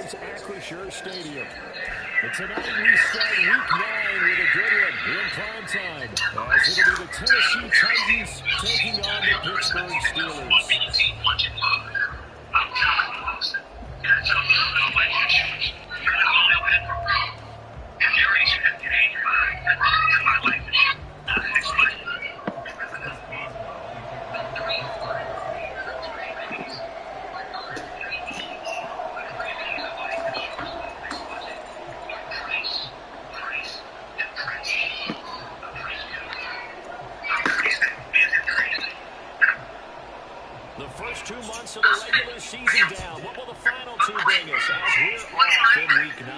Steelers Acrisure Stadium. And tonight we start Week 9 with a good one in prime time, as it'll be the Tennessee Titans taking on the Pittsburgh Steelers. The first 2 months of the regular season down. What will the final 2 bring us as we're off in Week 9?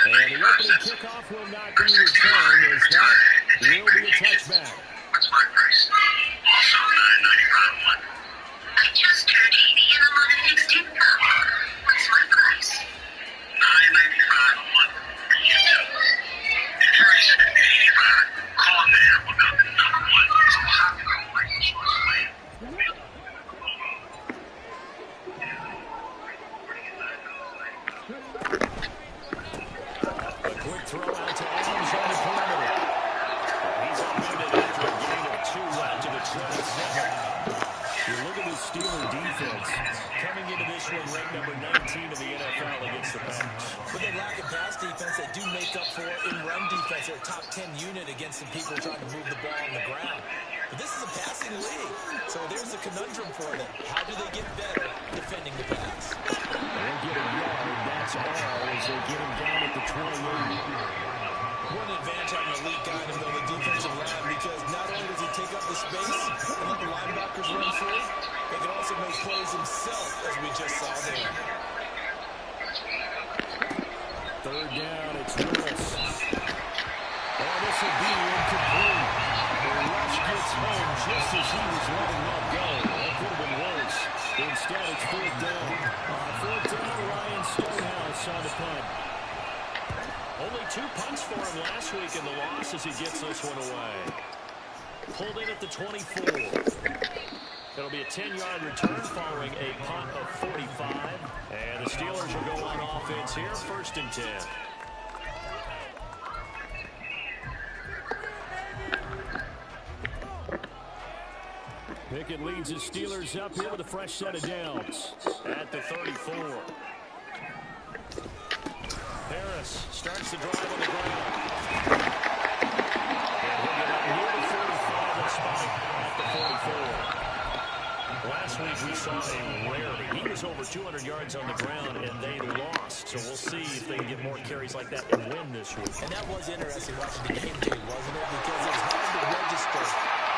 And the opening kickoff will not be returned, as that will be a touchback. What's my price? Also $9.95 a month. I just turned 80 and I'm on a fixed income. What's my price? $9.95 a month for you too. If you're interested in 85, call now about the #1 most popular life insurance plan. A quick throw out to Adams on the perimeter. He's unmuted after a gain of 2 out to the 27. You look at the Steeler defense coming into this one ranked number 19 in the NFL against the Packers. But they lack a pass defense. They do make up for it in run defense. They're a top 10 unit against the people trying to move the ball on the ground. But this is a passing league, so there's a conundrum for them. How do they get better defending the pass? They'll get a yard, that's all, as they get him down at the 28. One advantage having a elite guy in the defensive line, because not only does he take up the space and let the linebackers run through, but can also make plays himself, as we just saw there. Third down, it's Lewis. And this will be incomplete. The rush gets home just as he was letting that go. That could have been worse. Instead, it's 4th down. 4th down, Ryan Stonehouse on the punt. Only 2 punts for him last week in the loss as he gets this one away. Pulled in at the 24. It'll be a 10-yard return following a punt of 45. And the Steelers will go on offense here, 1st and 10. Pickett leads the Steelers up here with a fresh set of downs at the 34. Harris starts the drive on the ground. And he'll get up near the 45 and spike at the 44. Last week we saw a rarity. He was over 200 yards on the ground, and they lost. So we'll see if they can get more carries like that and win this week. And that was interesting watching the game tape, wasn't it? Because it was hard to register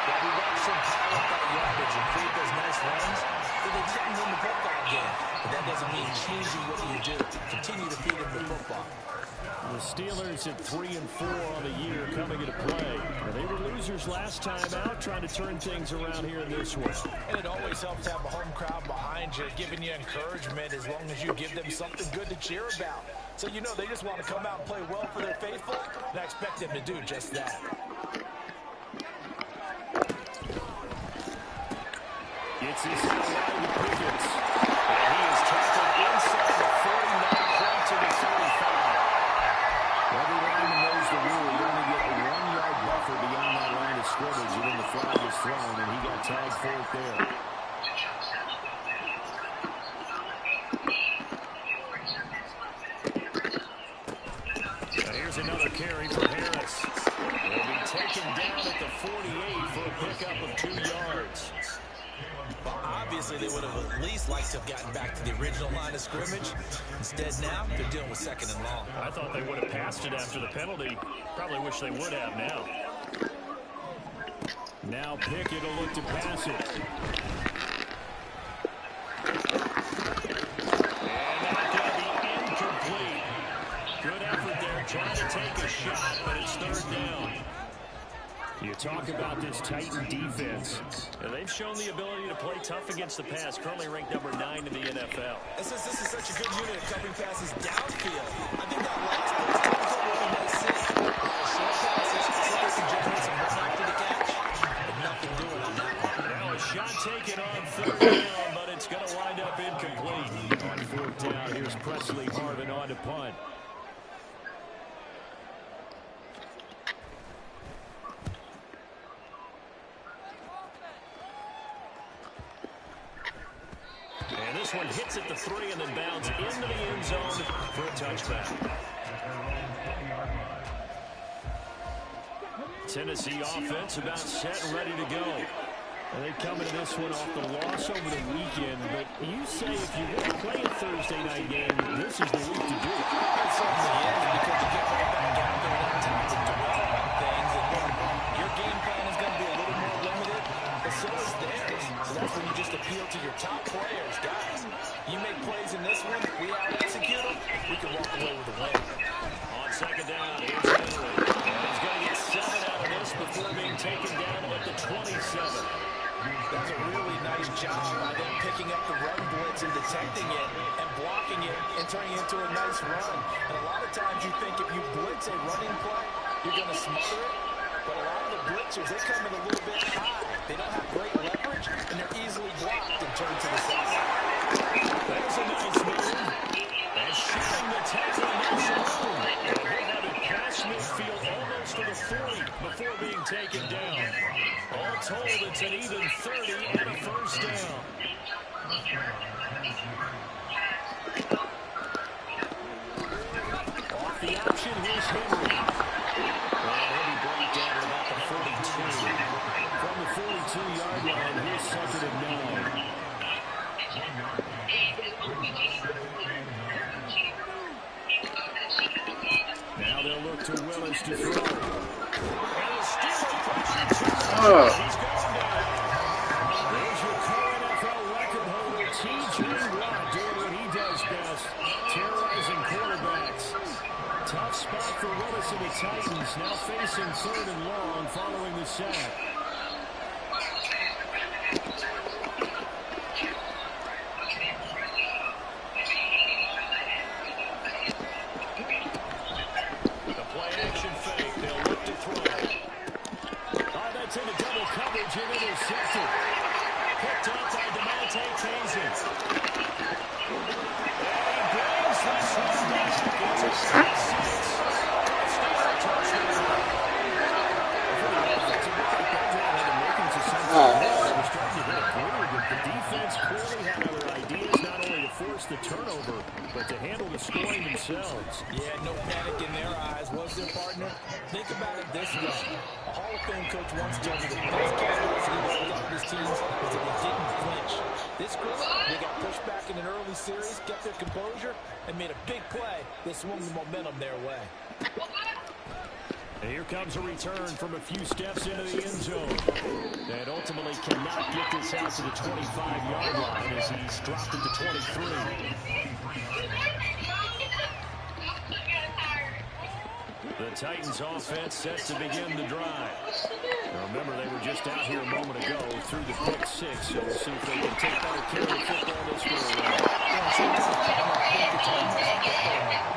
that we watched them pile up that yardage and create those nice runs, but they didn't win the football game. But that doesn't mean changing what you do. Continue to feed them the football. The Steelers at 3-4 on the year coming into play. They were losers last time out, trying to turn things around here in this one. And it always helps to have a home crowd behind you, giving you encouragement as long as you give them something good to cheer about. So you know they just want to come out and play well for their faithful, and I expect them to do just that. It's his wide with Pickett. And he is tackled inside the 49 to the 35. Every lineman knows the rule. You only get a 1-yard buffer beyond that line of scrimmage, and then the flag is thrown, and he got tagged for it there. Now here's another carry for Harris. He'll be taken down at the 48 for a pickup of 2 yards. Well, obviously, they would have at least liked to have gotten back to the original line of scrimmage. Instead, now, they're dealing with 2nd and long. I thought they would have passed it after the penalty. Probably wish they would have now. Now Pickett will look to pass it. And that's going to be incomplete. Good effort there, trying to take a shot, but it's 3rd down. You talk about this Titan defense. And they've shown the ability to play tough against the pass, currently ranked number 9 in the NFL. And since this is such a good unit of covering passes downfield, I think that last place comes up really makes sense. Short passes, so they can generate some run after the catch, but nothing doing on that one. Now a shot taken on 3rd down, but it's going to wind up incomplete. On fourth down, here's Presley Harvin on to punt. And this one hits at the 3 and then bounds into the end zone for a touchback. Tennessee offense about set and ready to go. And they come into this one off the loss over the weekend. But you say if you want to play a Thursday night game, this is the week to do it. It certainly is, because you get right back out there and have time to dwell on things. And your game plan is going to be a little more limited, but so is theirs. So that's when you just appeal to your top players. Guys, you make plays in this one, we out-execute them, we can walk away with a win. On second down, here's Henry. And he's going to get 7 out of this before being taken down at the 27. That's a really nice job by them picking up the run blitz and detecting it and blocking it and turning it into a nice run. And a lot of times you think if you blitz a running play, you're going to smother it. But a lot of the blitzers, they come in a little bit high. They don't have great leverage, and they're easily blocked and turned to the side. There's a nice move. And shooting the tackle nice alone. And he'll have it past midfield almost to the 40 before being taken down. All told, it's an even 30 and a first down. Off the option, here's Henry. And he'll be brought down at about the 42. From the 42-yard line, here's second and 9. Now they'll look to Willis to throw. And the Steelers pressure. He's going down. There's your co-NFL record holder, T.J. Watt, doing what he does best, terrorizing quarterbacks. Tough spot for Willis and the Titans, now facing third and long following the sack. The turnover, but to handle the scoring themselves. Yeah, no panic in their eyes, was their partner? Think about it this way. A Hall of Fame coach once told me the best characteristic about his teams was that they didn't flinch. This group, they got pushed back in an early series, kept their composure, and made a big play that swung the momentum their way. And here comes a return from a few steps into the end zone. And ultimately cannot get this out to the 25-yard line as he's dropped at the 23. The Titans offense set to begin the drive. Now remember, they were just out here a moment ago through the pick 6, so we'll see if they can take better care of the football this go around.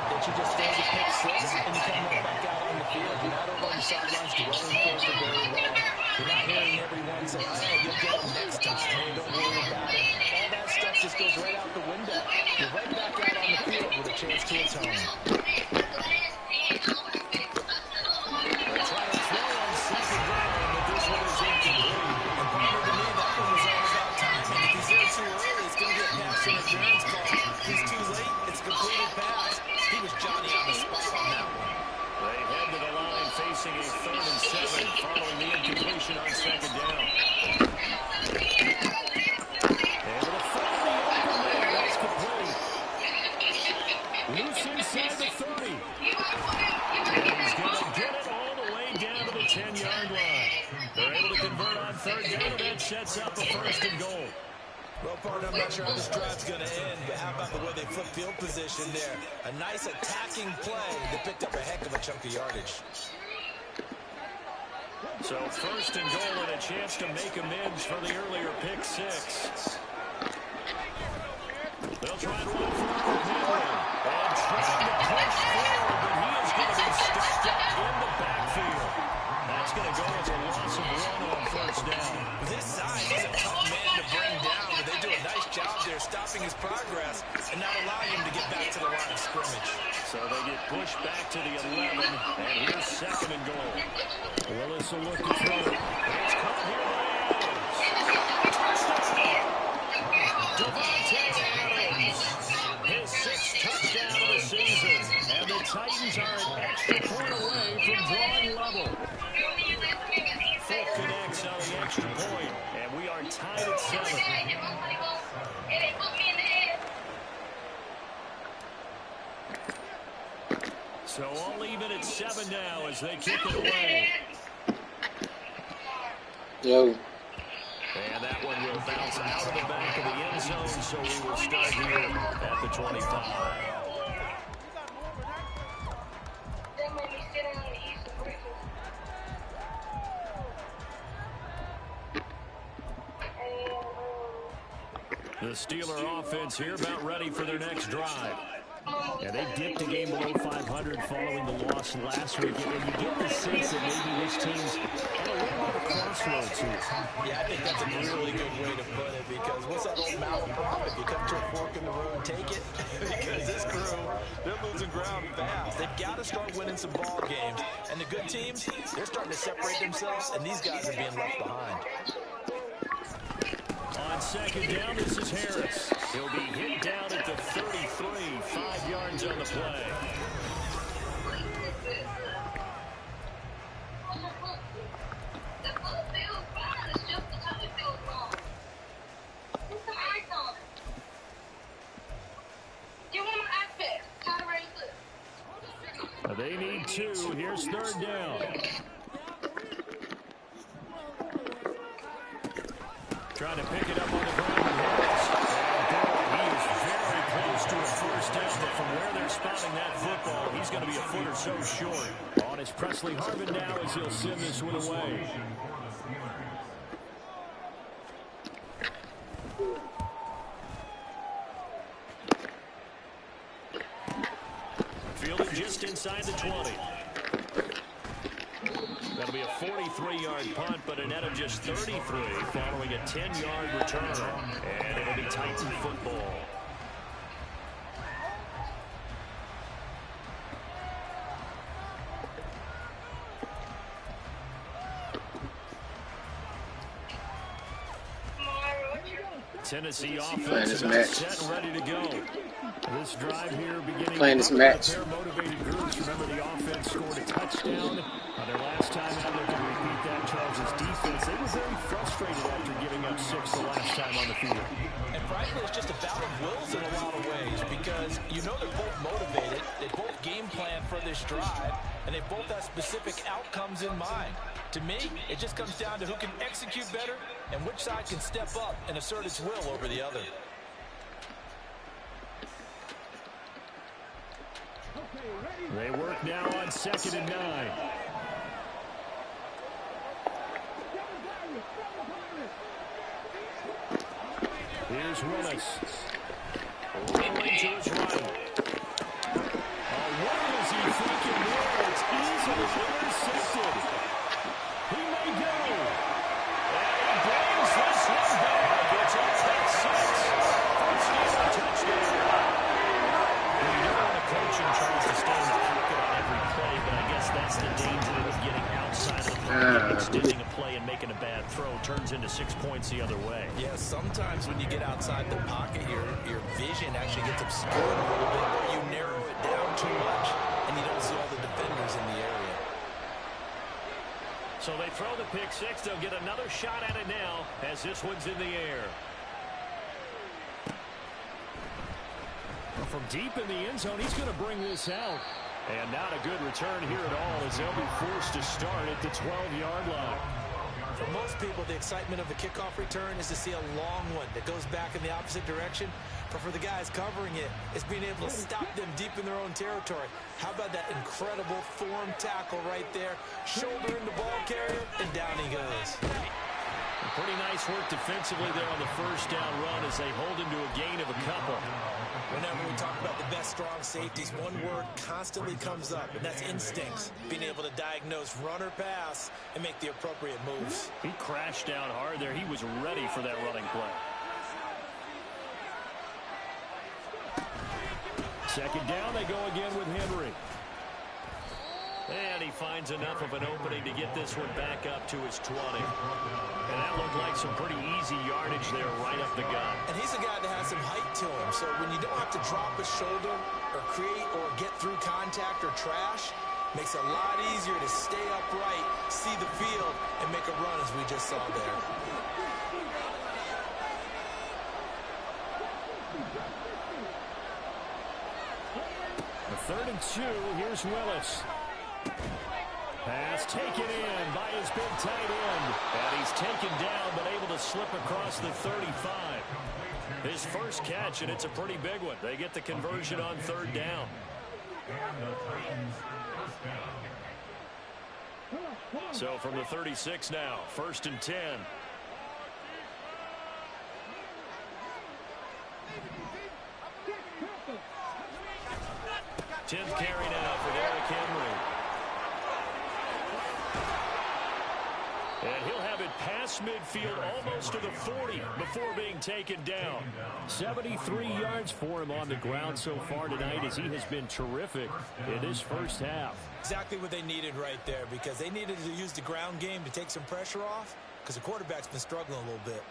That you just throw the pick 6 and you come right back out on the field. You're not over on the sidelines dwelling for it very long. You're not hearing everyone say, oh, you'll get them next time. Hey, don't worry about it. All that stuff just goes right out the window. You're right back out on the field with a chance to atone. They're trying to throw on second down, but this one is incomplete. And partner, to me, that one was all about timing. If he's there too early, it's going to get pass interference call. If he's too late, it's a completed pass. He was Johnny on the spot on that one. They head to the line facing a 3rd and 7 following the incompletion on second down. Able to find the open man. That's complete. Loose inside the 30. And he's going to get it all the way down to the 10-yard line. They're able to convert on third down, and that sets up a 1st and goal. Well, partner, I'm not sure how this drive's going to end, but how about the way they flip field position there? A nice attacking play that picked up a heck of a chunk of yardage. So 1st and goal and a chance to make amends for the earlier pick 6. They'll try and run forward now. And trying to push forward, but he is going to be stuck out in the backfield. That's going to go as a loss of 1 on 1st down. This size is a tough man to bring down. but they do a nice job there stopping his progress and not allowing him to get back to the line of scrimmage. So they get pushed back to the 11, and here's second and goal. Willis will look to throw it. It's caught here by Adams. Touchdown! Devontae Adams, his 6th touchdown of the season, and the Titans are an extra point away from drawing level. Fulk connects on the extra point, and we are tied at 7. So all even at 7 now as they kick it away. Yo. And that one will bounce out of the back of the end zone, so we will start here at the 25. The Steeler offense here about ready for their next drive. Yeah, they dipped the game below 500 following the loss last week. And you get the sense that maybe this team's at a little bit of a crossroads here. Yeah, I think that's a really good way to put it, because what's that old malaprop? If you come to a fork in the road, take it. Because this crew, they're losing ground fast. They've got to start winning some ball games. And the good teams, they're starting to separate themselves, and these guys are being left behind. On second down, this is Harris. He'll be hit down at the 33, 5 yards on the play. They need 2. Here's third down. Trying to pick it up on the ground. He is very close to a first down, but from where they're spotting that football, he's going to be a foot or so short. On his Presley Harvin now as he'll send this one away. Fielded just inside the 20. That'll be a 43-yard punt, but a net of just 33 following a 10-yard return. And it'll be Titan football. Tennessee offense is set and ready to go. This drive here beginning playing this match. Motivated groups. Remember, the offense scored a touchdown their last time out. They can repeat that. Charles' defense, they were very frustrated after giving up 6 the last time on the field. And frankly, it's just a battle of wills in a lot of ways, because you know they're both motivated, they both game plan for this drive, and they both have specific outcomes in mind. To me, it just comes down to who can execute better and which side can step up and assert its will over the other. They work now on 2nd and 9. Here's Willis. Rolling to his right. What is he thinking there? It's easily intercepted. He may go. And he brings this one back. It's a pick 6. First down, touchdown. You know when a coach tries to stay in the pocket on every play, but I guess that's the danger of getting outside of the pocket, extending a play and making a bad throw turns into 6 points the other way. Yeah, sometimes when you get outside the pocket, your vision actually gets obscured a little bit, or you narrow it down too much, and you don't see all the defenders in the area. So they throw the pick 6. They'll get another shot at it now as this one's in the air. From deep in the end zone, he's going to bring this out. And not a good return here at all as they'll be forced to start at the 12-yard line. For most people, the excitement of the kickoff return is to see a long one that goes back in the opposite direction. But for the guys covering it, it's being able to stop them deep in their own territory. How about that incredible form tackle right there? Shoulder in the ball carrier, and down he goes. Pretty nice work defensively there on the first down run as they hold him to a gain of a couple. Whenever we talk about the best strong safeties, one word constantly comes up, and that's instincts. Being able to diagnose run or pass and make the appropriate moves. He crashed down hard there. He was ready for that running play. Second down, they go again with Henry. And he finds enough of an opening to get this one back up to his 20. And that looked like some pretty easy yardage there right up the gut. And he's a guy that has some height to him, so when you don't have to drop a shoulder or create or get through contact or trash, makes it a lot easier to stay upright, see the field, and make a run as we just saw there. A 3rd and 2, here's Willis. Pass taken in by his big tight end. And he's taken down, but able to slip across the 35. His first catch, and it's a pretty big one. They get the conversion on 3rd down. So from the 36 now, 1st and 10. 10th carry now for Derrick Henry. And he'll have it past midfield almost to the 40 before being taken down. 73 yards for him on the ground so far tonight as he has been terrific in this first half. Exactly what they needed right there, because they needed to use the ground game to take some pressure off, because the quarterback's been struggling a little bit.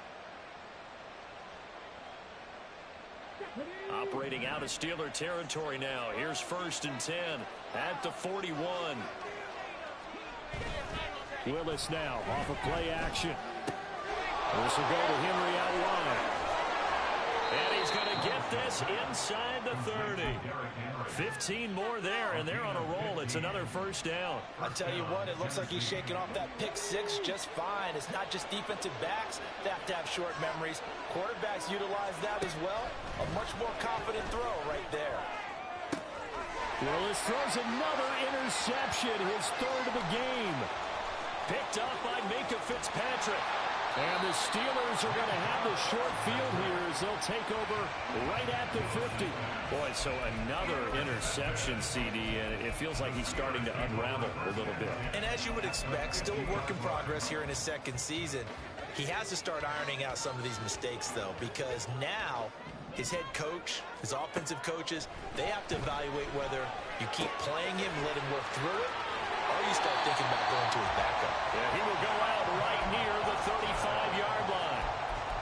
Operating out of Steeler territory now. Here's 1st and 10 at the 41. Willis now off of play action. This will go to Henry out wide. And he's going to get this inside the 30. 15 more there, and they're on a roll. It's another 1st down. I tell you what, it looks like he's shaking off that pick 6 just fine. It's not just defensive backs that have to have short memories. Quarterbacks utilize that as well. A much more confident throw right there. Willis throws another interception, his 3rd of the game. Picked up by Minka Fitzpatrick. And the Steelers are going to have the short field here as they'll take over right at the 50. Boy, so another interception, CD, and it feels like he's starting to unravel a little bit. And as you would expect, still a work in progress here in his 2nd season. He has to start ironing out some of these mistakes, though, because now his head coach, his offensive coaches, they have to evaluate whether you keep playing him and let him work through it, or you start thinking about going to his backup. Yeah, he will go out right near the 35-yard line.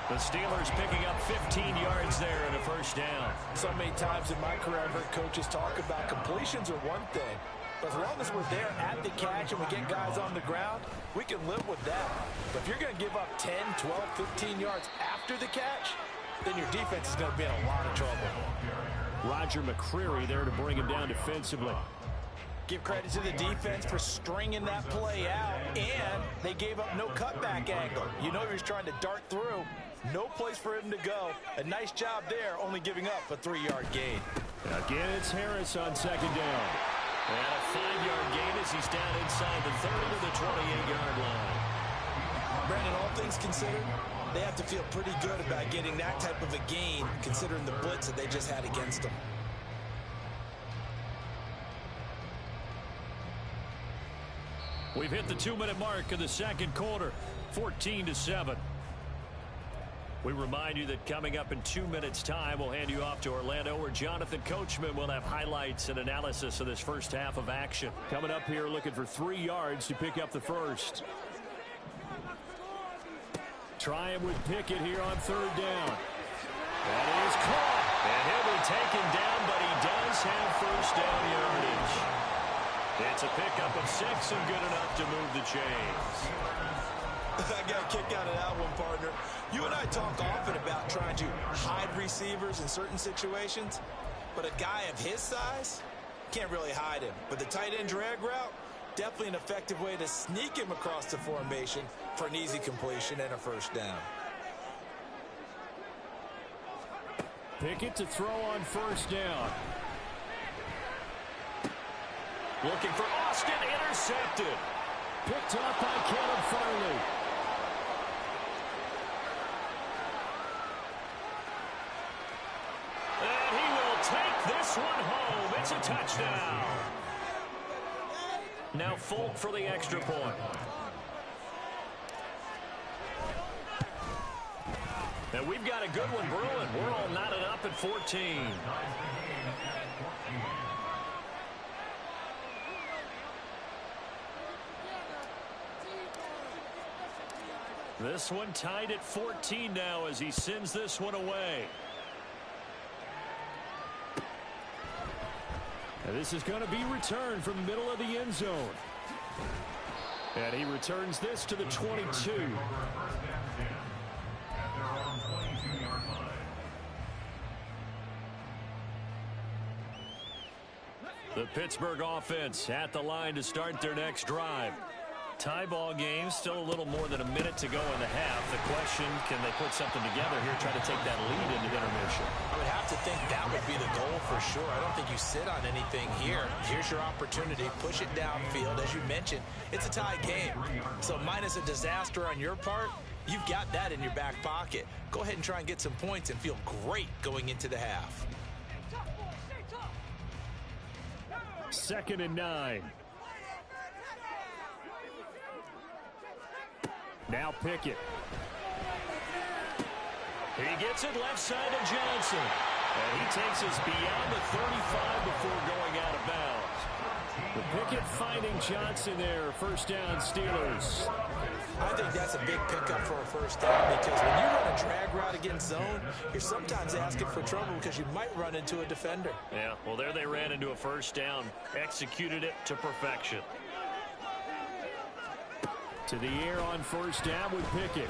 The Steelers picking up 15 yards there in a 1st down. So many times in my career I've heard coaches talk about completions are one thing, but as long as we're there at the catch and we get guys on the ground, we can live with that. But if you're going to give up 10, 12, 15 yards after the catch, then your defense is going to be in a lot of trouble. Roger McCreary there to bring him down defensively. Give credit to the defense for stringing that play out, and they gave up no cutback angle. You know he was trying to dart through. No place for him to go. A nice job there, only giving up a 3-yard gain. Again, it's Harris on 2nd down. And a 5-yard gain as he's down inside the 30 to the 28-yard line. Brandon, all things considered, they have to feel pretty good about getting that type of a gain, considering the blitz that they just had against them. We've hit the 2-minute mark of the 2nd quarter, 14-7. We remind you that coming up in 2 minutes' time, we'll hand you off to Orlando, where Jonathan Coachman will have highlights and analysis of this first half of action. Coming up here looking for 3 yards to pick up the 1st. Trying with Pickett here on 3rd down. That is caught. And he'll be taken down, but he does have 1st down yardage. It's a pickup of 6 and good enough to move the chains. I got a kick out of that one, partner. You and I talk often about trying to hide receivers in certain situations, but a guy of his size can't really hide him. But the tight end drag route, definitely an effective way to sneak him across the formation for an easy completion and a 1st down. Pickett to throw on 1st down. Looking for Austin, intercepted. Picked up by Caleb Farley. And he will take this one home. It's a touchdown. Now Folk for the extra point. And we've got a good one brewing. We're all knotted up at 14. This one tied at 14 now as he sends this one away. And this is going to be returned from the middle of the end zone. And he returns this to the 22. The Pittsburgh offense at the line to start their next drive. Tie ball game, still a little more than a minute to go in the half. The question, can they put something together here, try to take that lead into intermission? I would have to think that would be the goal for sure. I don't think you sit on anything here. Here's your opportunity. Push it downfield. As you mentioned, it's a tie game. So minus a disaster on your part, you've got that in your back pocket. Go ahead and try and get some points and feel great going into the half. 2nd and 9. Now Pickett. He gets it left side of Johnson. And he takes us beyond the 35 before going out of bounds. The Pickett finding Johnson there. 1st down, Steelers. I think that's a big pickup for a 1st down because when you run a drag route against zone, you're sometimes asking for trouble because you might run into a defender. Yeah, well, there they ran into a 1st down. Executed it to perfection. To the air on 1st down with Pickett.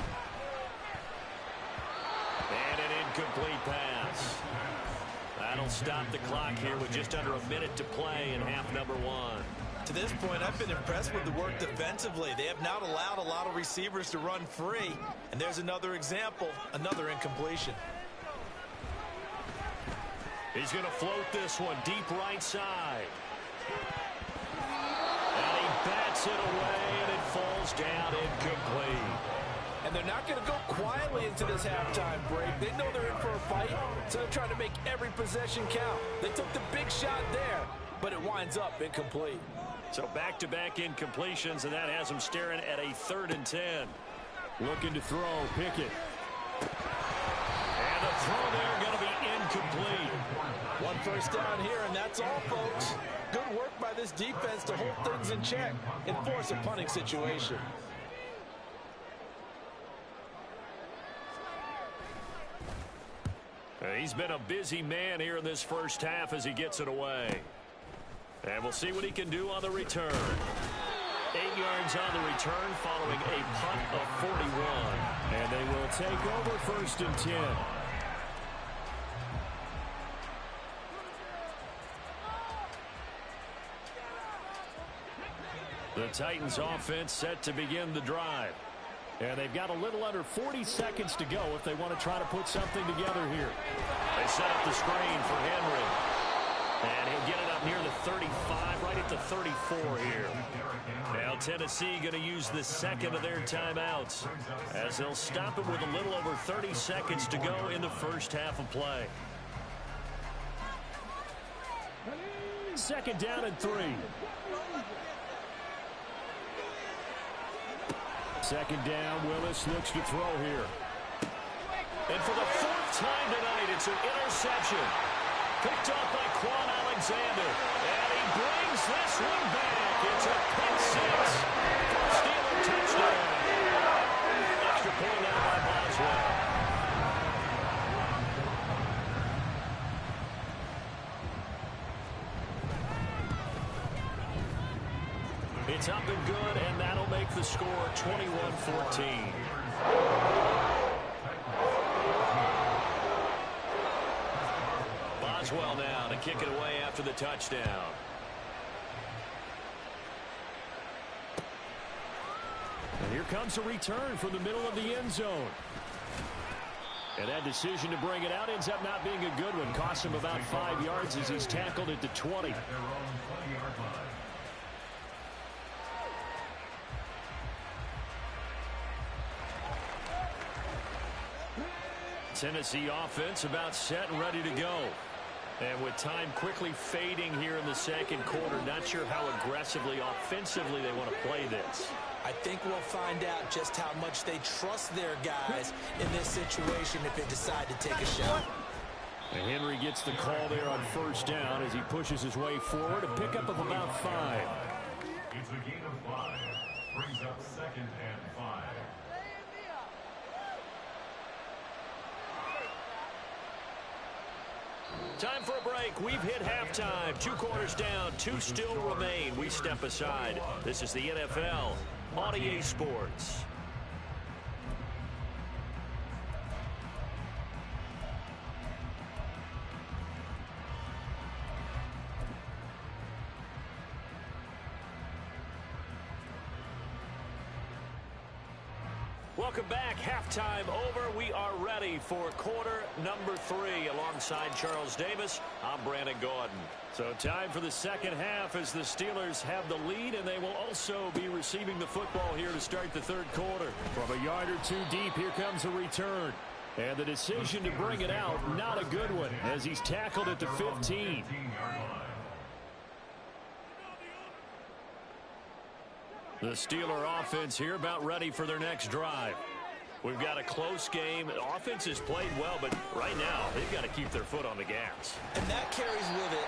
And an incomplete pass. That'll stop the clock here with just under a minute to play in half number 1. To this point, I've been impressed with the work defensively. They have not allowed a lot of receivers to run free. And there's another example, another incompletion. He's going to float this one deep right side. And he bats it away, and it falls down incomplete. And they're not going to go quietly into this halftime break. They know they're in for a fight, so they're trying to make every possession count. They took the big shot there, but it winds up incomplete. So back-to-back incompletions, and that has them staring at a 3rd and 10. Looking to throw, Pickett. And the throw there going to be incomplete. 1 1st down here, and that's all, folks. Good work by this defense to hold things in check and force a punting situation. He's been a busy man here in this 1st half as he gets it away. And we'll see what he can do on the return. 8 yards on the return following a punt of 41. And they will take over 1st and 10. The Titans offense set to begin the drive. And they've got a little under 40 seconds to go if they want to try to put something together here. They set up the screen for Henry. And he'll get it up near the 35, right at the 34 here. Now Tennessee going to use the 2nd of their timeouts as they'll stop it with a little over 30 seconds to go in the 1st half of play. 2nd down and 3. 2nd down, Willis looks to throw here. And for the 4th time tonight, it's an interception. Picked off by Quan Alexander. And he brings this one back. It's a pick 6 for a Steeler touchdown. Extra point out by Boswell. It's up and good, and that'll make the score 21-14. Boswell now to kick it away after the touchdown. And here comes a return from the middle of the end zone. And that decision to bring it out ends up not being a good one. Costs him about 5 yards as he's tackled at the 20. Tennessee offense about set and ready to go. And with time quickly fading here in the 2nd quarter, not sure how aggressively, offensively they want to play this. I think we'll find out just how much they trust their guys in this situation if they decide to take a shot. And Henry gets the call there on 1st down as he pushes his way forward, a pickup of about 5. It's a gain of 5. Brings up 2nd and 5. Time for a break. We've hit halftime. 2 quarters down. 2 still remain. We step aside. This is the NFL on EA Sports. Welcome back. Halftime over. We are ready for quarter number 3. Alongside Charles Davis, I'm Brandon Gordon. So time for the second half as the Steelers have the lead, and they will also be receiving the football here to start the third quarter. From a yard or 2 deep, here comes a return. And the decision to bring it out, not a good one, as he's tackled at the 15. The Steeler offense here about ready for their next drive. We've got a close game. The offense has played well, but right now they've got to keep their foot on the gas. And that carries with it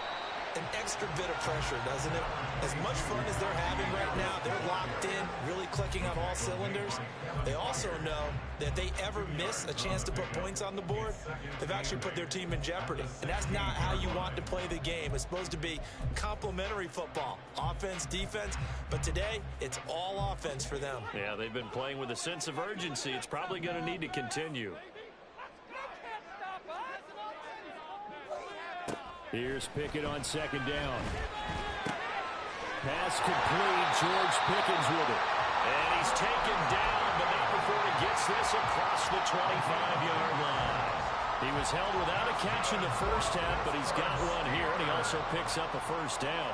an extra bit of pressure, doesn't it? As much fun as they're having right now, they're locked in, really clicking on all cylinders. They also know that if they ever miss a chance to put points on the board, they've actually put their team in jeopardy. And that's not how you want to play the game. It's supposed to be complementary football, offense, defense. But today, it's all offense for them. Yeah, they've been playing with a sense of urgency. It's probably going to need to continue. Here's Pickett on second down. Pass complete. George Pickens with it. And he's taken down, but not before he gets this across the 25-yard line. He was held without a catch in the first half, but he's got one here, and he also picks up a first down.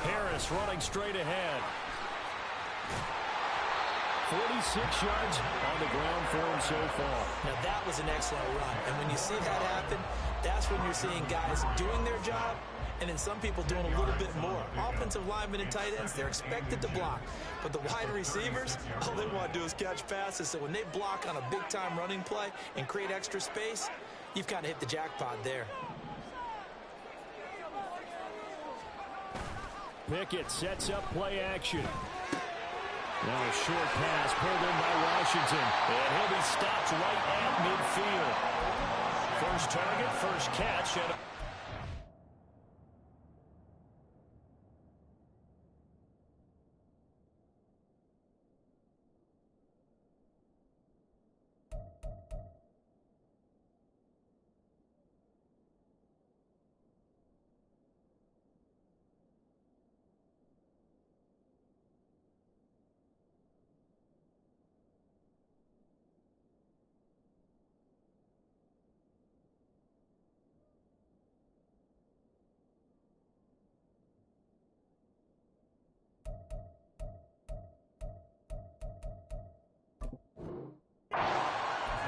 Harris running straight ahead. 46 yards on the ground for him so far. Now, that was an excellent run. And when you see that happen, that's when you're seeing guys doing their job and then some people doing a little bit more. Offensive linemen and tight ends, they're expected to block. But the wide receivers, all they want to do is catch passes. So when they block on a big-time running play and create extra space, you've kind of hit the jackpot there. Pickett sets up play action. Now a short pass pulled in by Washington. And he'll be stopped right at midfield. First target, first catch. And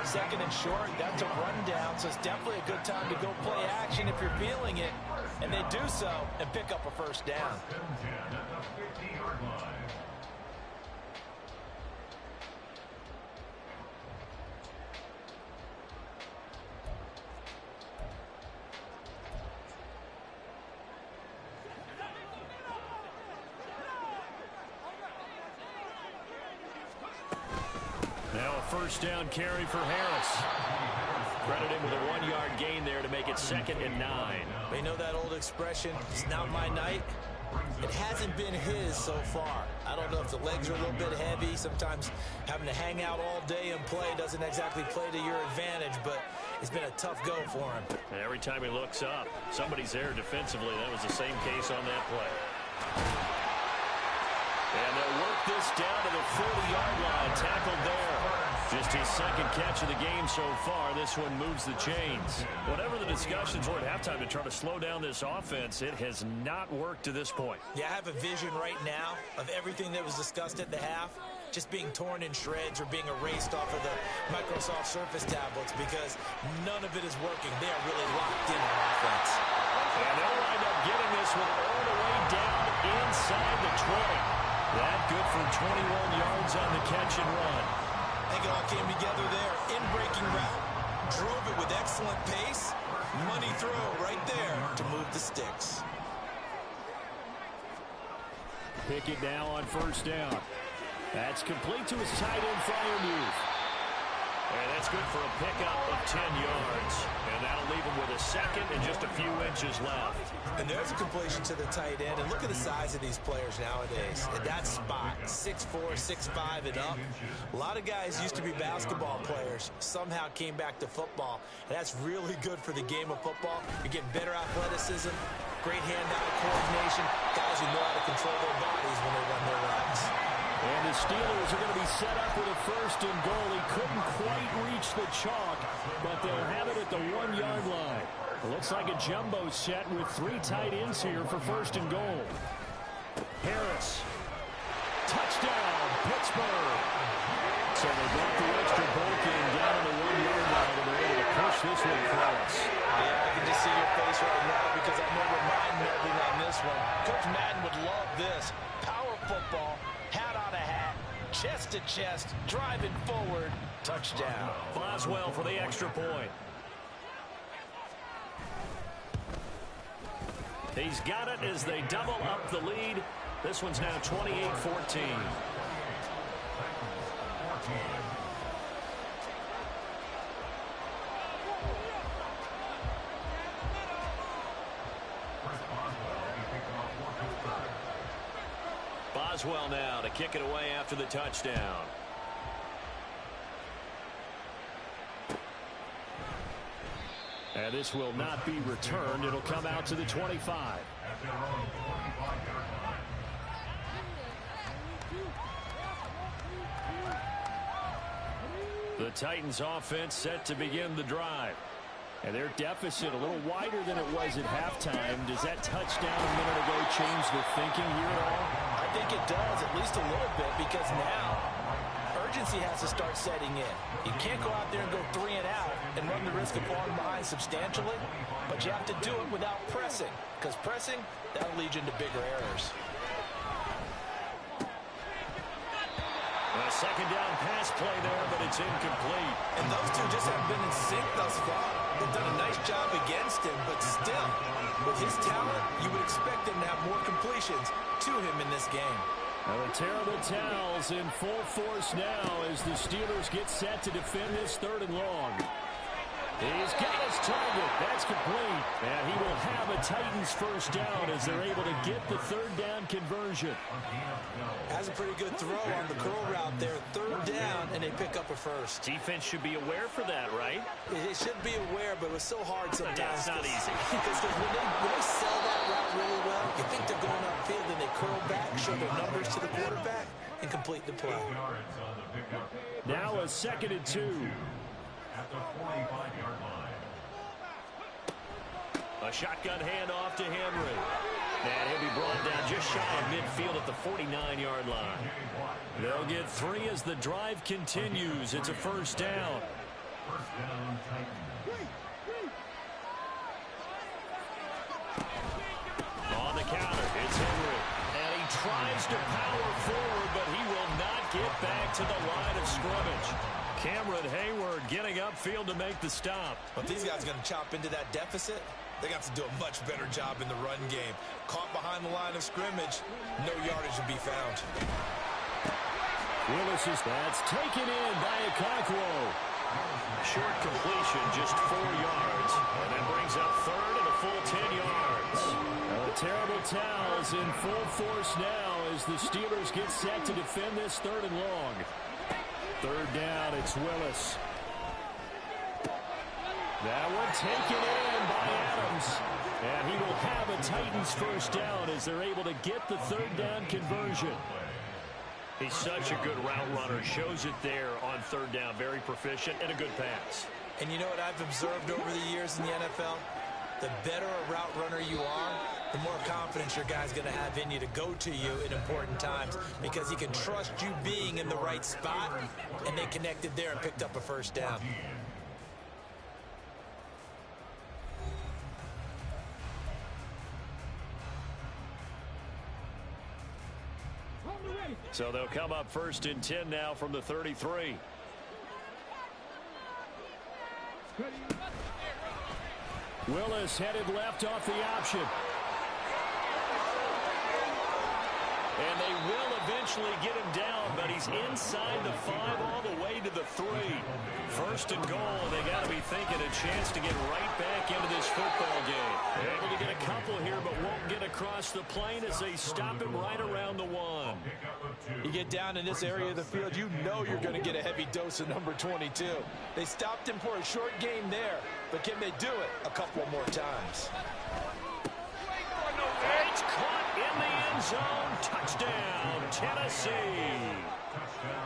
second and short, that's a rundown, so it's definitely a good time to go play action if you're feeling it. And they do so and pick up a first down. now a first down carry for Harris. Credit him with a 1-yard gain there to make it 2nd and 9. You know that old expression, it's not my night? It hasn't been his so far. I don't know if the legs are a little bit heavy. Sometimes having to hang out all day and play doesn't exactly play to your advantage, but it's been a tough go for him. And every time he looks up, somebody's there defensively. That was the same case on that play. And they'll work this down to the 40-yard line. Tackled there. Just his second catch of the game so far. This one moves the chains. Whatever the discussions were at halftime to try to slow down this offense, it has not worked to this point. Yeah, I have a vision right now of everything that was discussed at the half just being torn in shreds or being erased off of the Microsoft Surface tablets because none of it is working. They are really locked in on offense. And they'll wind up getting this one all the way down inside the 20. That good for 21 yards on the catch and run. I think it all came together there. In-breaking route, drove it with excellent pace. Money throw right there to move the sticks. Pickett now on first down. That's complete to his tight end Freiermuth. And that's good for a pickup of 10 yards. And that'll leave him with a second and just a few inches left. And there's a completion to the tight end. And look at the size of these players nowadays. In that spot, 6'4", 6'5", and up. A lot of guys used to be basketball players. Somehow came back to football. And that's really good for the game of football. You're getting better athleticism, great hand-eye coordination. Guys who know how to control their bodies when they run their routes. And the Steelers are going to be set up with a first and goal. He couldn't quite reach the chalk, but they'll have it at the 1-yard line. It looks like a jumbo set with 3 tight ends here for first and goal. Harris. Touchdown, Pittsburgh. So they brought the extra bulk in down on the 1-yard line, and they're able to push this one across. Yeah, I can just see your face right now because I know we're mind-melding on this one. Coach Madden would love this. Power football. Hat on a hat, chest to chest, driving forward, touchdown. Boswell for the extra point. He's got it as they double up the lead. This one's now 28-14. Boswell now to kick it away after the touchdown. And this will not be returned. It'll come out to the 25. The Titans offense set to begin the drive. And their deficit a little wider than it was at halftime. Does that touchdown a minute ago change the thinking here at all? I think it does, at least a little bit, because now urgency has to start setting in. You can't go out there and go 3 and out and run the risk of falling behind substantially, but you have to do it without pressing, because pressing, that'll lead you into bigger errors. A second down pass play there, but it's incomplete. And those two just haven't been in sync thus far. They've done a nice job against him, but still, with his talent, you would expect him to have more completions to him in this game. Now the terrible towels in full force now as the Steelers get set to defend this 3rd and long. He's got his target. That's complete. And he will have a Titans first down as they're able to get the 3rd down conversion. Has a pretty good throw on the curl route there. 3rd down, and they pick up a first. Defense should be aware for that, right? They should be aware, but it was so hard sometimes. Yeah, it's not easy. Because when they sell that route really well, you think they're going upfield, and they curl back, show their numbers to the quarterback, and complete the play. Now a 2nd and 2. At the 45-yard line. A shotgun handoff to Henry. And he'll be brought down just shy of midfield at the 49-yard line. They'll get 3 as the drive continues. It's a first down. First down, Titans. On the counter, it's Henry. And he tries to power forward, but he will not get back to the line of scrimmage. Cameron Hayward getting upfield to make the stop. But these guys are going to chop into that deficit. They got to do a much better job in the run game. Caught behind the line of scrimmage, no yardage to be found. Willis is that's taken in by Okonkwo. Short completion, just 4 yards. And that brings up 3rd and a full 10 yards. Now the terrible towels in full force now as the Steelers get set to defend this 3rd and long. 3rd down, it's Willis. That one taken in by Adams. And he will have a Titans first down as they're able to get the 3rd down conversion. He's such a good route runner. Shows it there on 3rd down. Very proficient and a good pass. And you know what I've observed over the years in the NFL? The better a route runner you are, the more confidence your guy's going to have in you to go to you in important times because he can trust you being in the right spot, and they connected there and picked up a first down. So they'll come up 1st and 10 now from the 33. Willis headed left off the option. And they will eventually get him down, but he's inside the 5 all the way to the 3. First and goal, they got to be thinking a chance to get right back into this football game. Able to get a couple here, but won't get across the plane as they stop him right around the 1. You get down in this area of the field, you know you're going to get a heavy dose of number 22. They stopped him for a short game there, but can they do it a couple more times? It's caught in the end zone. Touchdown, Tennessee.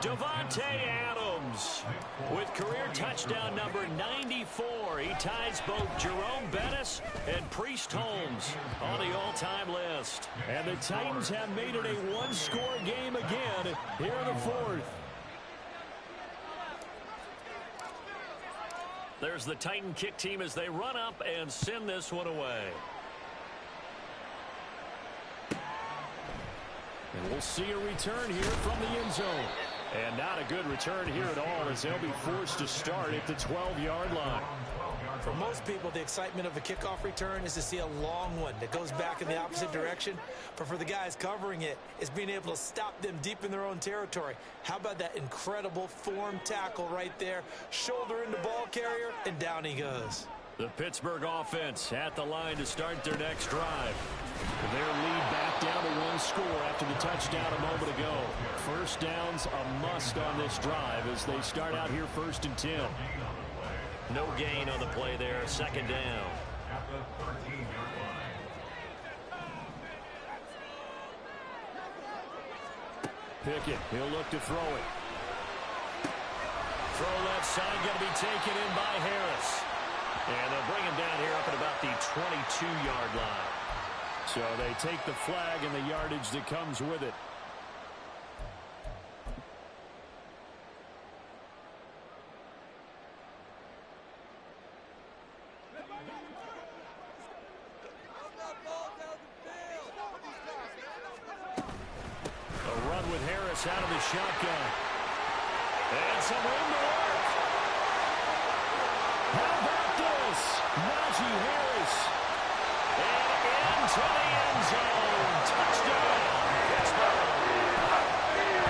Devontae Adams with career touchdown number 94. He ties both Jerome Bettis and Priest Holmes on the all-time list. And the Titans have made it a one-score game again here in the 4th. There's the Titan kick team as they run up and send this one away. And we'll see a return here from the end zone. And not a good return here at all as they'll be forced to start at the 12-yard line. For most people, the excitement of a kickoff return is to see a long one that goes back in the opposite direction. But for the guys covering it, it's being able to stop them deep in their own territory. How about that incredible form tackle right there? Shoulder into ball carrier, and down he goes. The Pittsburgh offense at the line to start their next drive. Their lead back down to 1 score after the touchdown a moment ago. First down's a must on this drive as they start out here 1st and 10. No gain on the play there. 2nd down. Pickett, he'll look to throw it. Throw left side, going to be taken in by Harris. And they'll bring him down here up at about the 22-yard line. So they take the flag and the yardage that comes with it. A run with Harris out of the shotgun. And some room to work. How about this? Najee Harris. And into the end zone. Touchdown, Pittsburgh.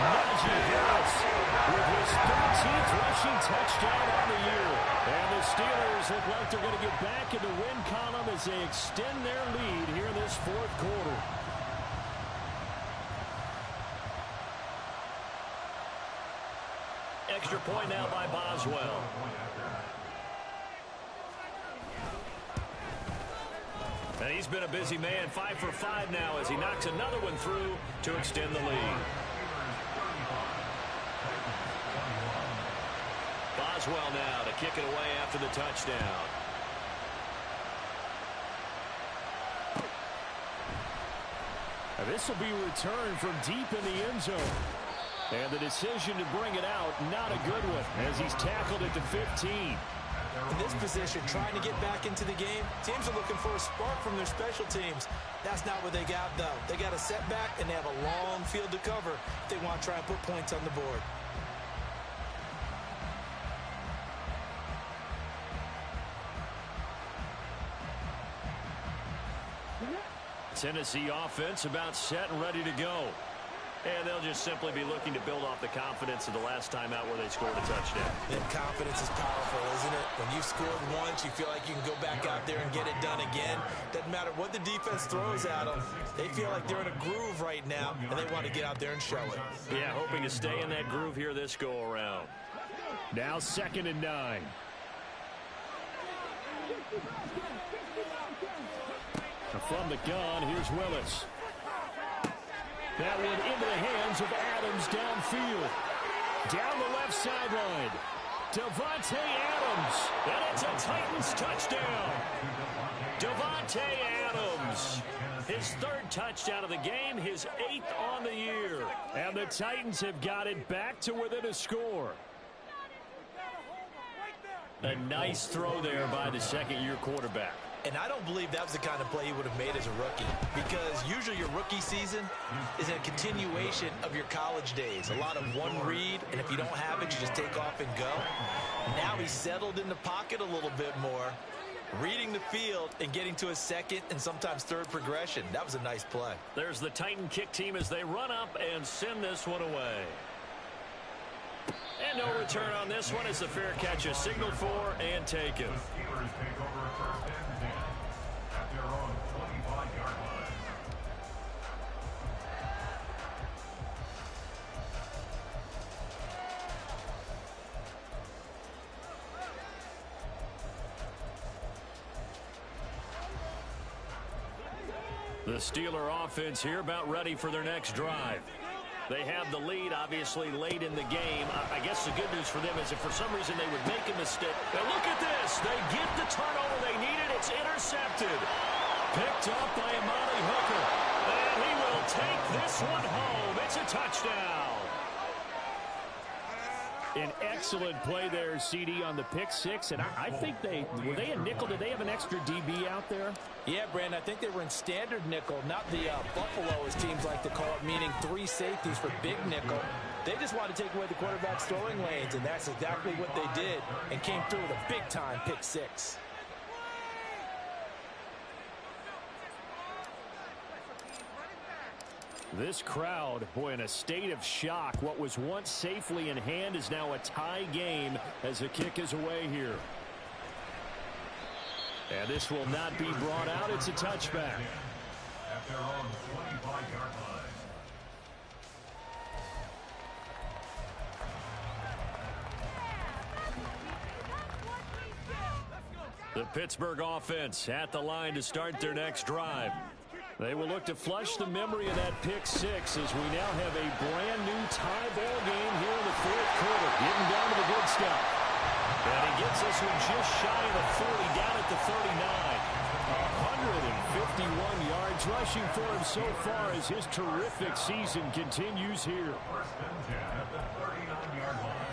Najee Harris with his 13th rushing touchdown on the year. And the Steelers look like they're going to get back in the win column as they extend their lead here in this 4th quarter. Extra point now by Boswell. And he's been a busy man, 5 for 5 now as he knocks another one through to extend the lead. Boswell now to kick it away after the touchdown. Now this will be returned from deep in the end zone. And the decision to bring it out, not a good one, as he's tackled at the 15. In this position, trying to get back into the game, teams are looking for a spark from their special teams. That's not what they got, though. They got a setback, and they have a long field to cover if they want to try and put points on the board. Tennessee offense about set and ready to go. And they'll just simply be looking to build off the confidence of the last time out where they scored a touchdown. That confidence is powerful, isn't it? When you've scored once, you feel like you can go back out there and get it done again. Doesn't matter what the defense throws at them. They feel like they're in a groove right now, and they want to get out there and show it. Yeah, hoping to stay in that groove here this go-around. Now 2nd and 9. From the gun, here's Willis. That one into the hands of Adams downfield. Down the left sideline. Devontae Adams. And it's a Titans touchdown. Devontae Adams. His 3rd touchdown of the game, his 8th on the year. And the Titans have got it back to within a score. A nice throw there by the 2nd-year quarterback. And I don't believe that was the kind of play he would have made as a rookie, because usually your rookie season is a continuation of your college days. A lot of one read, and if you don't have it, you just take off and go. Now he's settled in the pocket a little bit more, Reading the field and getting to a second and sometimes third progression. That was a nice play. There's the Titan kick team as they run up and send this one away. And no return on this one as the fair catch is signaled for and taken. The Steelers take over first and 10 at their own 25-yard line. The Steeler offense here about ready for their next drive. They have the lead, obviously, late in the game. I guess the good news for them is if for some reason they would make a mistake. Now look at this. They get the turnover they needed. It's intercepted. Picked up by Amani Hooker. And he will take this one home. It's a touchdown. An excellent play there, CD, on the pick six. And I think were they in nickel? Did they have an extra DB out there? Yeah, Brandon, I think they were in standard nickel, not the Buffalo, as teams like to call it, meaning 3 safeties for big nickel. They just wanted to take away the quarterback's throwing lanes, and that's exactly what they did and came through with a big-time pick six. This crowd, boy, in a state of shock. What was once safely in hand is now a tie game as the kick is away here. And this will not be brought out. It's a touchback. At their own 25-yard line. The Pittsburgh offense at the line to start their next drive. They will look to flush the memory of that pick six as we now have a brand new tie ball game here in the fourth quarter. Getting down to the good stuff. And he gets this one just shy of the 40, down at the 39. 151 yards rushing for him so far as his terrific season continues here. First and 10 at the 39-yard line.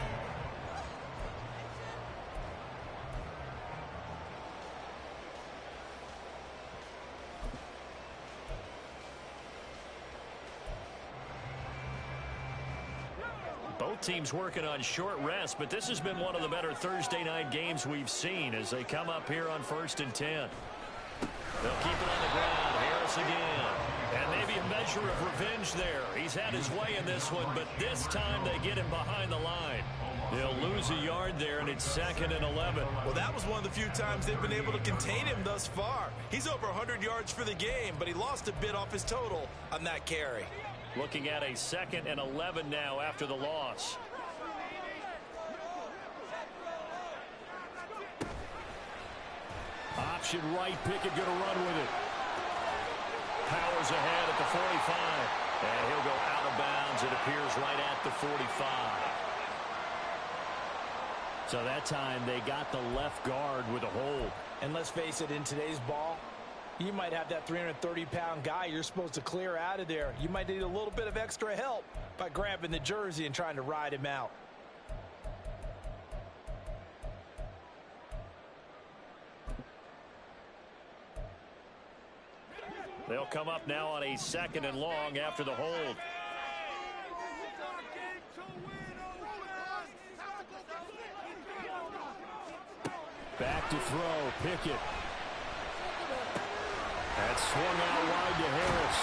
Both teams working on short rest, but this has been one of the better Thursday night games we've seen as they come up here on first and 10. They'll keep it on the ground. Harris again. And maybe a measure of revenge there. He's had his way in this one, but this time they get him behind the line. They'll lose a yard there, and it's 2nd and 11. Well, that was one of the few times they've been able to contain him thus far. He's over 100 yards for the game, but he lost a bit off his total on that carry. Looking at a 2nd and 11 now after the loss. Option right, Pickett going to run with it. Powers ahead at the 45. And he'll go out of bounds. It appears right at the 45. So that time they got the left guard with a hold. And let's face it, in today's ball, you might have that 330-pound guy you're supposed to clear out of there. You might need a little bit of extra help by grabbing the jersey and trying to ride him out. They'll come up now on a 2nd and long after the hold. Back to throw, Pickett. That's swung out wide to Harris.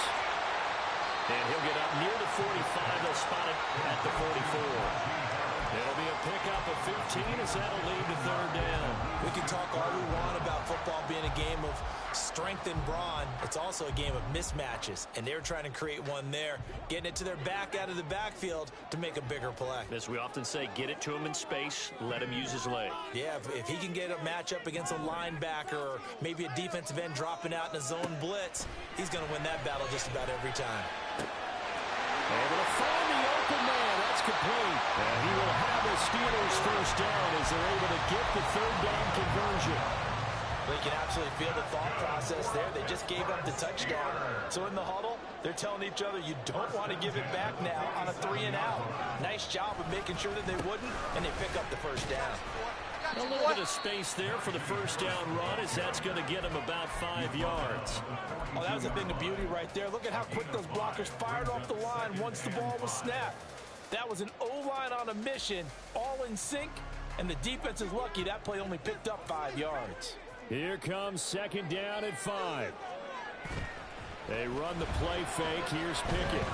And he'll get up near the 45. They'll spot it at the 44. It'll be a pickup of 15 as that'll lead to 3rd down. We can talk all we want about football being a game of strength and brawn. It's also a game of mismatches, and they're trying to create one there, getting it to their back out of the backfield to make a bigger play. As we often say, get it to him in space, let him use his leg. Yeah, if he can get a matchup against a linebacker or maybe a defensive end dropping out in a zone blitz, he's going to win that battle just about every time. Able to find the open man. That's complete. And he will have the Steelers first down as they're able to get the 3rd down conversion. They can absolutely feel the thought process there. They just gave up the touchdown. So in the huddle, they're telling each other, you don't want to give it back now on a 3-and-out. Nice job of making sure that they wouldn't, and they pick up the first down. A little bit of space there for the first down run as that's going to get him about 5 yards. Oh, that was a thing of beauty right there. Look at how quick those blockers fired off the line once the ball was snapped. That was an O-line on a mission, all in sync, and the defense is lucky that play only picked up 5 yards. Here comes second down at 5. They run the play fake. Here's Pickett.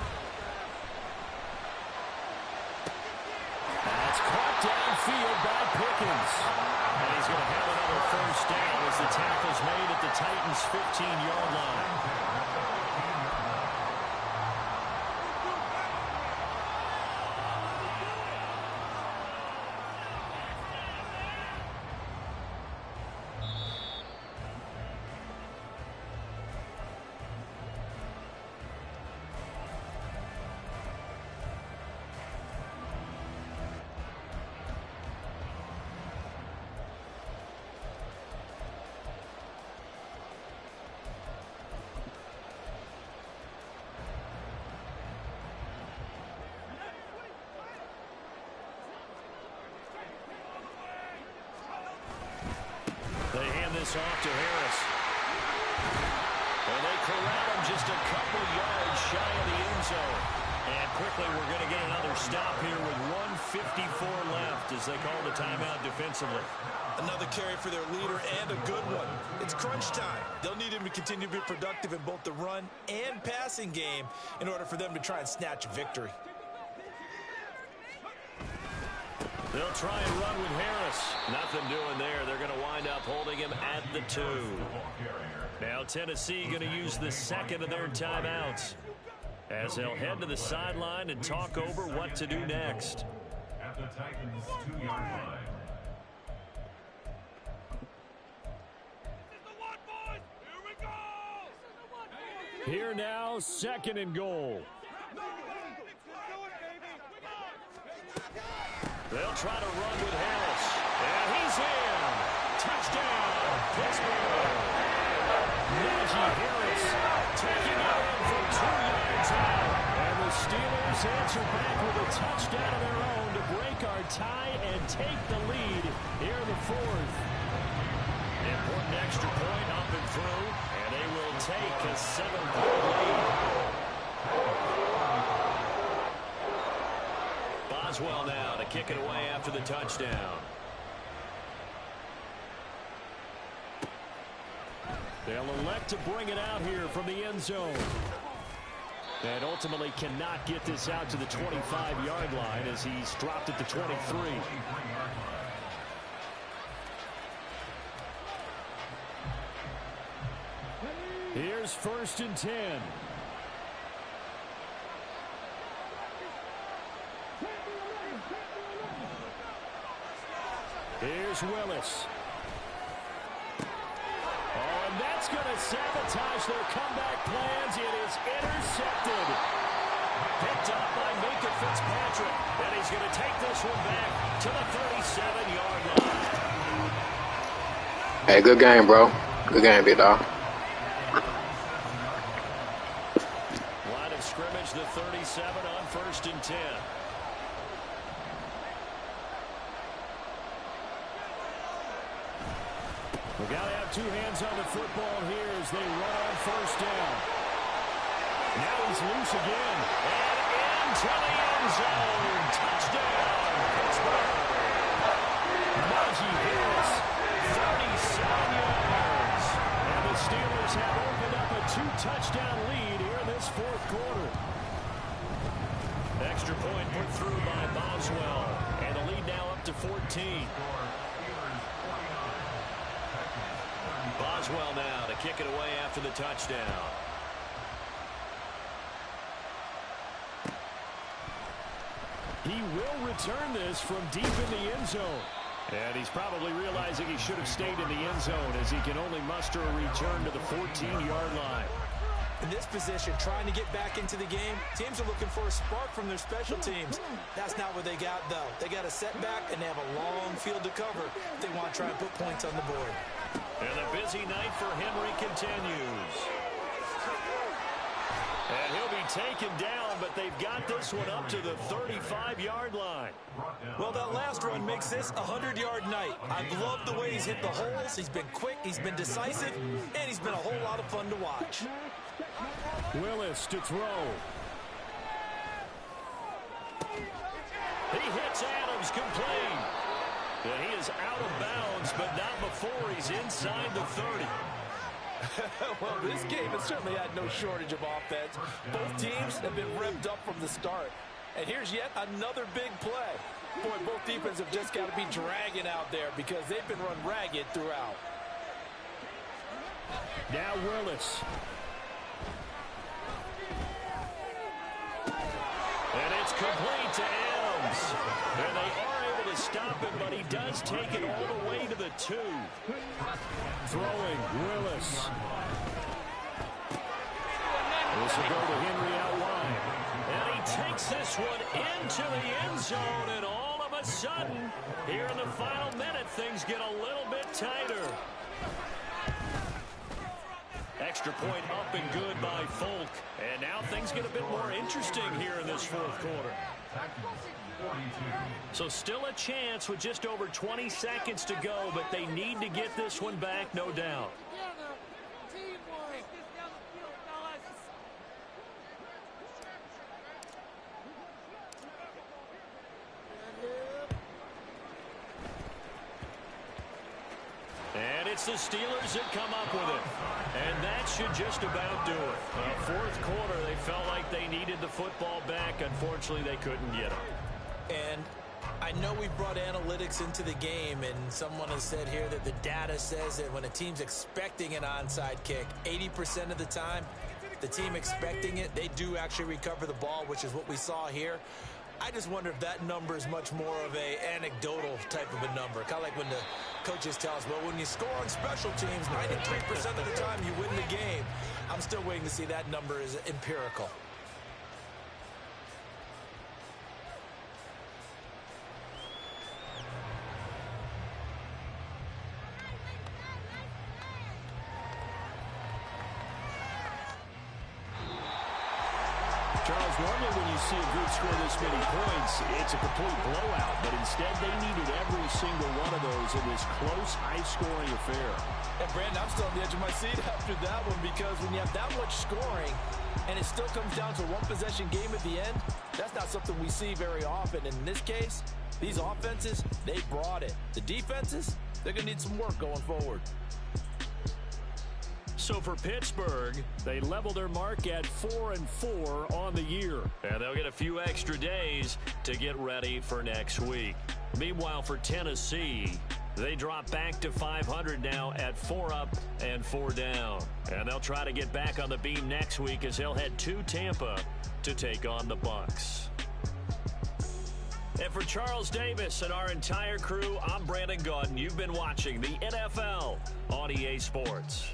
That's caught downfield by Pickens. And he's going to have another first down as the tackle's made at the Titans' 15-yard line. They hand this off to Harris. And they corral him just a couple yards shy of the end zone. And quickly we're going to get another stop here with 1:54 left as they call the timeout defensively. Another carry for their leader and a good one. It's crunch time. They'll need him to continue to be productive in both the run and passing game in order for them to try and snatch a victory. They'll try and run with Harris. Nothing doing there. They're going to wind up holding him at the 2. Now Tennessee going to use the second of their timeouts as they'll head to the sideline and talk over what to do next. At the Titans' 2-yard line. Here now, second and goal. They'll try to run with Harris. And he's in. Touchdown, Pittsburgh. Najee Harris taking it in from 2 yards out. And the Steelers answer back with a touchdown of their own to break our tie and take the lead here in the 4th. Important extra point up and through. And they will take a 7-point lead. Boswell now to kick it away after the touchdown. They'll elect to bring it out here from the end zone. And ultimately cannot get this out to the 25-yard line as he's dropped at the 23. Here's 1st and 10. Here's Willis. Oh, and that's going to sabotage their comeback plans. It is intercepted. Picked up by Minka Fitzpatrick. And he's going to take this one back to the 37-yard line. Hey, good game, bro. Good game, big dog. Line of scrimmage, the 37 on 1st and 10. We've got to have 2 hands on the football here as they run on 1st down. Now he's loose again. And into the end zone. Touchdown, Pittsburgh. Najee Harris, 37 yards. And the Steelers have opened up a 2-touchdown lead here in this 4th quarter. Extra point put through by Boswell. And the lead now up to 14. Boswell now to kick it away after the touchdown. He will return this from deep in the end zone. And he's probably realizing he should have stayed in the end zone as he can only muster a return to the 14-yard line. In this position, trying to get back into the game, teams are looking for a spark from their special teams. That's not what they got, though. They got a setback, and they have a long field to cover if they want to try and put points on the board. And the busy night for Henry continues. And he'll be taken down, but they've got this one up to the 35-yard line. Well, that last run makes this a 100-yard night. I've loved the way he's hit the holes. He's been quick, he's been decisive, and he's been a whole lot of fun to watch. Willis to throw. He hits Adams complete. And he is out of bounds, but not before he's inside the 30. Well, this game has certainly had no shortage of offense. Both teams have been revved up from the start. And here's yet another big play. Boy, both defenses have just got to be dragging out there because they've been run ragged throughout. Now Willis. And it's complete to Adams. And they are able to stop him, but he does take it all the way to the 2. Throwing, Willis. This will go to Henry out wide. And he takes this one into the end zone, and all of a sudden, here in the final minute, things get a little bit tighter. Extra point up and good by Folk. And now things get a bit more interesting here in this fourth quarter. So still a chance with just over 20 seconds to go, but they need to get this one back, no doubt. And it's the Steelers that come up with it. And that should just about do it. Fourth quarter, they felt like they needed the football back. Unfortunately, they couldn't get it. And I know we brought analytics into the game, and someone has said here that the data says that when a team's expecting an onside kick, 80% of the time, the team expecting it, they do actually recover the ball, which is what we saw here. I just wonder if that number is much more of a anecdotal type of a number. Kind of like when the coaches tell us, well, when you score on special teams, 93% of the time you win the game. I'm still waiting to see that number is empirical. Charles, normally when you see a group score this many points, it's a complete blowout. But instead, they needed every single one of those in this close, high-scoring affair. And, Brandon, I'm still on the edge of my seat after that one because when you have that much scoring and it still comes down to a one-possession game at the end, that's not something we see very often. In this case, these offenses, they brought it. The defenses, they're going to need some work going forward. So for Pittsburgh, they level their mark at 4-4 on the year. And they'll get a few extra days to get ready for next week. Meanwhile, for Tennessee, they drop back to 500 now at 4 up and 4 down. And they'll try to get back on the beam next week as they'll head to Tampa to take on the Bucs. And for Charles Davis and our entire crew, I'm Brandon Gaudin. You've been watching the NFL on EA Sports.